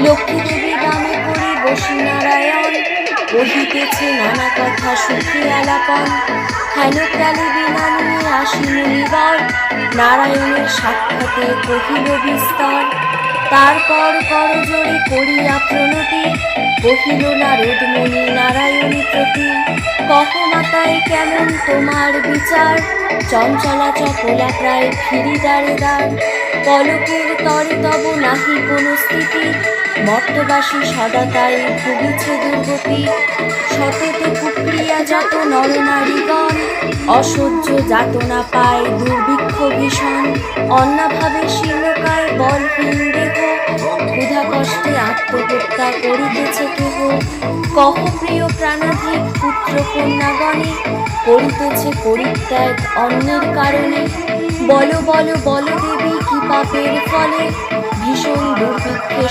লক্ষ্মী দেবী নামে করি বসি নারায়ণ, বহিতেছে নানা কথা সুখী আলাপন। হেন কালে বিনা নিয়ে আসি মুনিবর, নারায়ণের সাক্ষাতে কহিল বিস্তর। তারপর করজোড়ে করিয়া প্রণতি, কহিল নারদ মুনি নারায়ণী প্রতি। কহ মাতায় কেমন তোমার বিচার, চঞ্চলা চপলা প্রায় ফিরি দ্বারে দ্বার। পলকের তরে তব নাহি কোনো স্থিতি, মর্তবাসী সদা তাই ভুগিছে দুর্গতি। সততে কুক্রিয়া যত নরনারীগণ, অসহ্য যাতনা পায় দুর্ভিক্ষ ভীষণ। অন্নাভাবে শীর্ণকায় বলহীন দেহ, ক্ষুধা কষ্টে আত্মহত্যা করিতেছে কেহ। কহ প্রিয় প্রাণাধিক পুত্র কন্যাগণে, করিতেছে পরিত্যাগ অন্যের কারণে। বল বল বল দেবী কি পাপের ফলে, ভীষণ দুর্ভিক্ষে